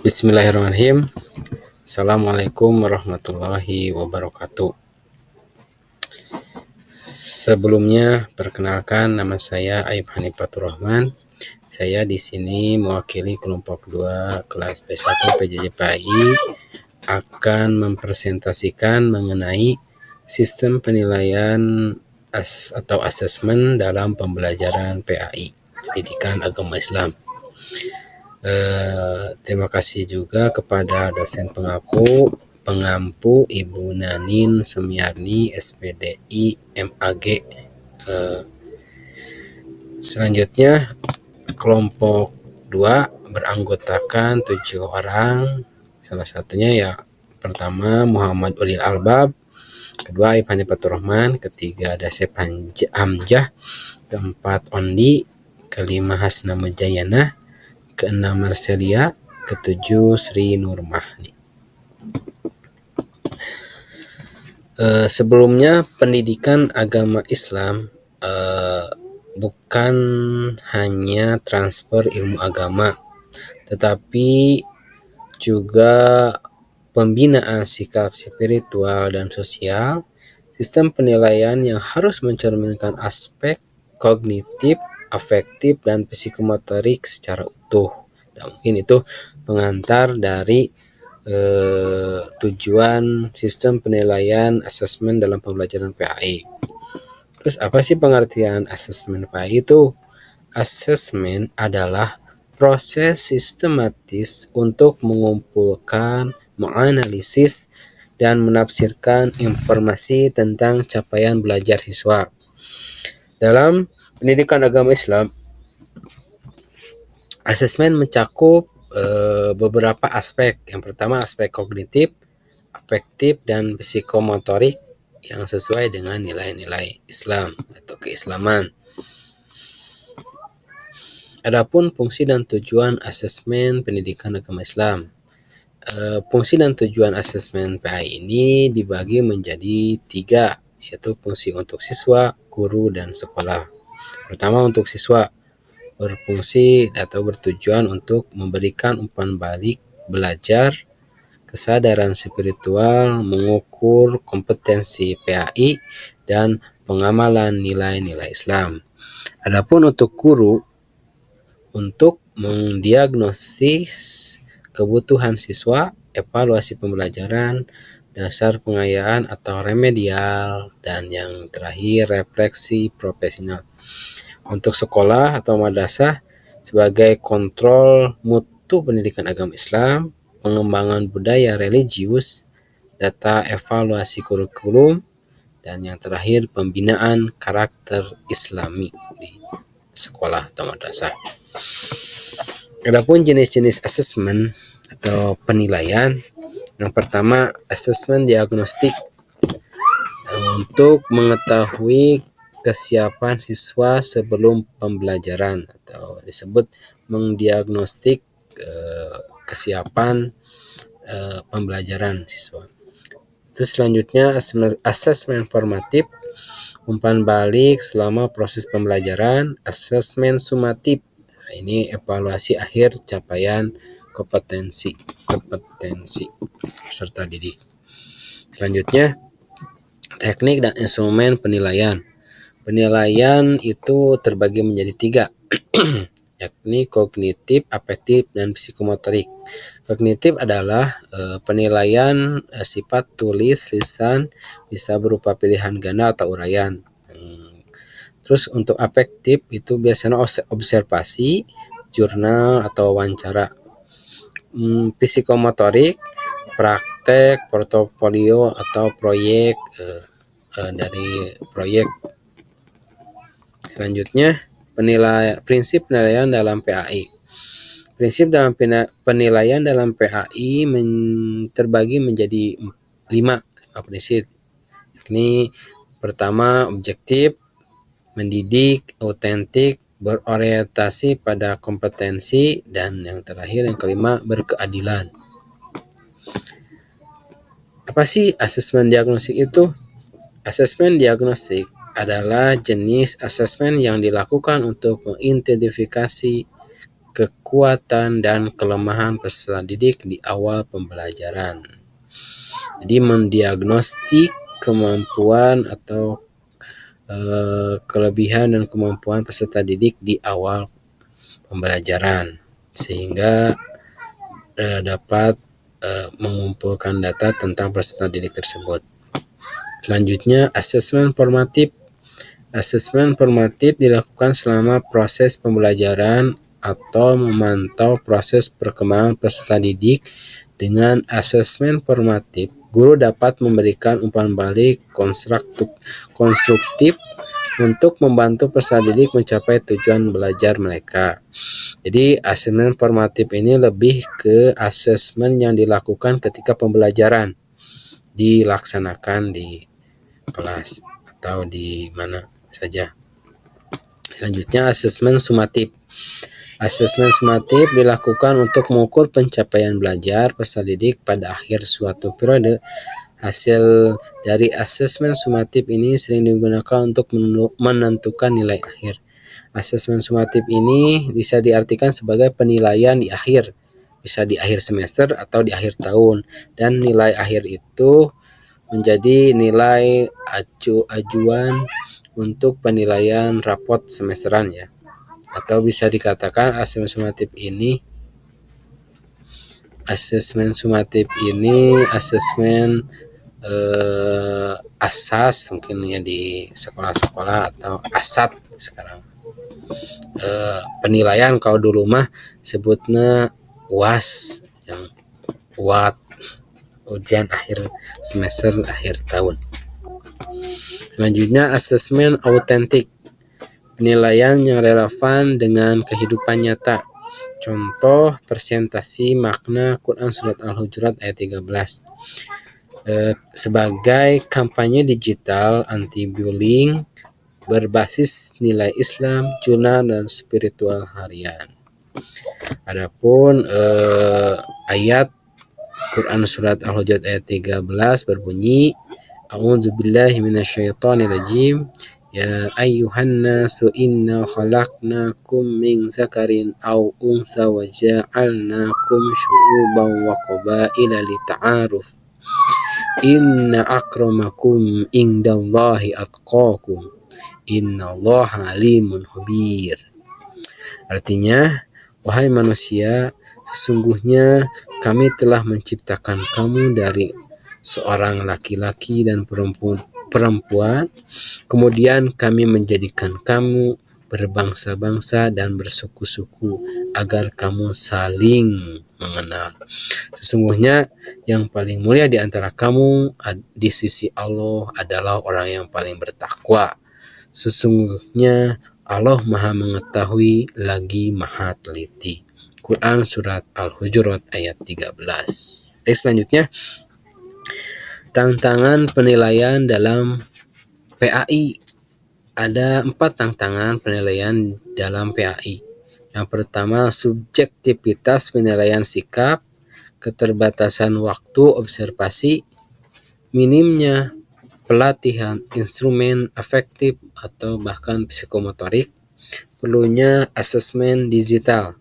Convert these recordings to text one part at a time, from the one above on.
Bismillahirrahmanirrahim. Assalamualaikum warahmatullahi wabarakatuh. Sebelumnya, perkenalkan nama saya Aib Hanifatur Rahman. Saya di sini mewakili kelompok 2 kelas B1 PJJ PAI akan mempresentasikan mengenai sistem penilaian atau asesmen dalam pembelajaran PAI, Pendidikan Agama Islam. Terima kasih juga kepada dosen pengampu Ibu Nanin Sumiarni SPDI MAG. Selanjutnya kelompok 2 beranggotakan 7 orang. Salah satunya ya pertama Muhammad Ulil Albab, kedua Aib Hanifatur Rahman, ketiga Dasep Hamzah, keempat Ondi, kelima Hasna Mujayana, keenam Marcelia, ketujuh Sri Nurmahni. Sebelumnya pendidikan agama Islam bukan hanya transfer ilmu agama, tetapi juga pembinaan sikap spiritual dan sosial. Sistem penilaian yang harus mencerminkan aspek kognitif, afektif, dan psikomotorik secara utuh. Nah, mungkin itu pengantar dari tujuan sistem penilaian asesmen dalam pembelajaran PAI. Terus apa sih pengertian asesmen PAI itu? Asesmen adalah proses sistematis untuk mengumpulkan, menganalisis, dan menafsirkan informasi tentang capaian belajar siswa. Dalam pendidikan agama Islam, asesmen mencakup beberapa aspek. Yang pertama aspek kognitif, afektif, dan psikomotorik yang sesuai dengan nilai-nilai Islam atau keislaman. Adapun fungsi dan tujuan asesmen pendidikan agama Islam. Fungsi dan tujuan asesmen PAI ini dibagi menjadi 3, yaitu fungsi untuk siswa, guru, dan sekolah. Pertama, untuk siswa, berfungsi atau bertujuan untuk memberikan umpan balik belajar, kesadaran spiritual, mengukur kompetensi PAI, dan pengamalan nilai-nilai Islam. Adapun untuk guru, untuk mendiagnosis kebutuhan siswa, evaluasi pembelajaran, dasar pengayaan atau remedial, dan yang terakhir refleksi profesional. Untuk sekolah atau madrasah sebagai kontrol mutu pendidikan agama Islam, pengembangan budaya religius, data evaluasi kurikulum, dan yang terakhir pembinaan karakter Islami di sekolah atau madrasah. Adapun jenis-jenis asesmen atau penilaian, yang pertama asesmen diagnostik, untuk mengetahui kesiapan siswa sebelum pembelajaran atau disebut mendiagnostik kesiapan pembelajaran siswa. Terus selanjutnya asesmen formatif, umpan balik selama proses pembelajaran. Asesmen sumatif, nah, ini evaluasi akhir capaian kompetensi peserta didik. Selanjutnya teknik dan instrumen penilaian. Penilaian itu terbagi menjadi 3, yakni kognitif, afektif, dan psikomotorik. Kognitif adalah penilaian sifat tulis, lisan, bisa berupa pilihan ganda atau uraian. Terus untuk afektif itu biasanya observasi, jurnal, atau wawancara. Psikomotorik, praktek, portofolio, atau proyek dari proyek. Selanjutnya prinsip penilaian dalam PAI. Prinsip dalam penilaian dalam PAI terbagi menjadi 5 prinsip. Ini pertama objektif, mendidik, autentik, berorientasi pada kompetensi, dan yang terakhir yang kelima berkeadilan. Apa sih asesmen diagnostik itu? Asesmen diagnostik adalah jenis asesmen yang dilakukan untuk mengidentifikasi kekuatan dan kelemahan peserta didik di awal pembelajaran. Jadi mendiagnostik kemampuan atau kelebihan dan kemampuan peserta didik di awal pembelajaran sehingga dapat mengumpulkan data tentang peserta didik tersebut. Selanjutnya, asesmen formatif. Asesmen formatif dilakukan selama proses pembelajaran atau memantau proses perkembangan peserta didik. Dengan asesmen formatif, guru dapat memberikan umpan balik konstruktif untuk membantu peserta didik mencapai tujuan belajar mereka. Jadi asesmen formatif ini lebih ke asesmen yang dilakukan ketika pembelajaran dilaksanakan di kelas atau di mana saja. Selanjutnya asesmen sumatif. Asesmen sumatif dilakukan untuk mengukur pencapaian belajar peserta didik pada akhir suatu periode. Hasil dari asesmen sumatif ini sering digunakan untuk menentukan nilai akhir. Asesmen sumatif ini bisa diartikan sebagai penilaian di akhir, bisa di akhir semester atau di akhir tahun, dan nilai akhir itu menjadi nilai ajuan untuk penilaian rapot semesteran ya. Atau bisa dikatakan asesmen sumatif ini asesmen asas mungkin ya di sekolah-sekolah atau asat sekarang. Penilaian kalau dulu mah sebutnya UAS yang buat ujian akhir semester akhir tahun. Selanjutnya asesmen autentik. Penilaian yang relevan dengan kehidupan nyata. Contoh presentasi makna Quran Surat Al-Hujurat ayat 13. Sebagai kampanye digital anti-bullying berbasis nilai Islam, jurnal, dan spiritual harian. Adapun ayat Quran Surat Al-Hujurat ayat 13 berbunyi, A'udzubillahi minasyaitonirrajim. Ya ayyuhan nasu inna khalaqnakum min zakarin aw unsa wa ja'alnakum syu'uban wa qabaila lita'aruf. Inna akramakum indallahi atqakum. Innallaha alimun khabir. Artinya, wahai manusia, sesungguhnya kami telah menciptakan kamu dari seorang laki-laki dan perempuan, kemudian kami menjadikan kamu berbangsa-bangsa dan bersuku-suku agar kamu saling mengenal. Sesungguhnya yang paling mulia di antara kamu di sisi Allah adalah orang yang paling bertakwa. Sesungguhnya Allah Maha Mengetahui lagi Maha Teliti. Quran Surat Al-Hujurat ayat 13. Selanjutnya, tantangan penilaian dalam PAI. Ada 4 tantangan penilaian dalam PAI. Yang pertama, subjektivitas penilaian sikap, keterbatasan waktu observasi, minimnya pelatihan instrumen afektif atau bahkan psikomotorik, perlunya asesmen digital.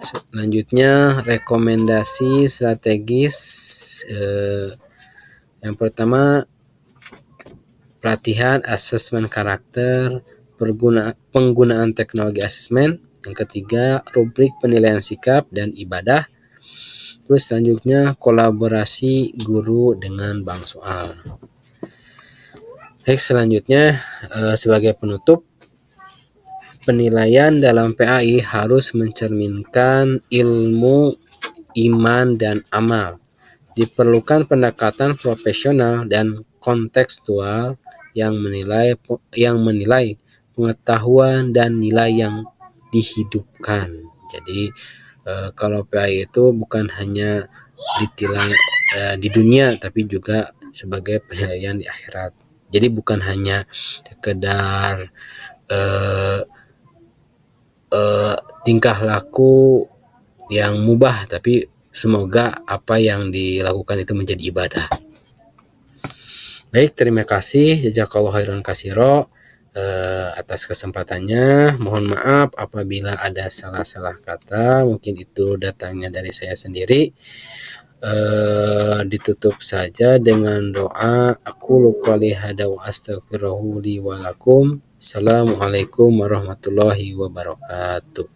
Selanjutnya, rekomendasi strategis. Yang pertama, pelatihan asesmen karakter, penggunaan teknologi asesmen. Yang ketiga, rubrik penilaian sikap dan ibadah. Terus selanjutnya, kolaborasi guru dengan bank soal. Baik, selanjutnya sebagai penutup, penilaian dalam PAI harus mencerminkan ilmu, iman, dan amal. Diperlukan pendekatan profesional dan kontekstual yang menilai pengetahuan dan nilai yang dihidupkan. Jadi kalau PAI itu bukan hanya ditilai di dunia, tapi juga sebagai penilaian di akhirat. Jadi bukan hanya sekedar tingkah laku yang mubah, tapi semoga apa yang dilakukan itu menjadi ibadah. Baik, terima kasih. Jazakallahu khairan katsira. atas kesempatannya. Mohon maaf apabila ada salah-salah kata, mungkin itu datangnya dari saya sendiri. Ditutup saja dengan doa, aku qouli hadza wa astaghfiruhu li wa lakum. Assalamualaikum warahmatullahi wabarakatuh.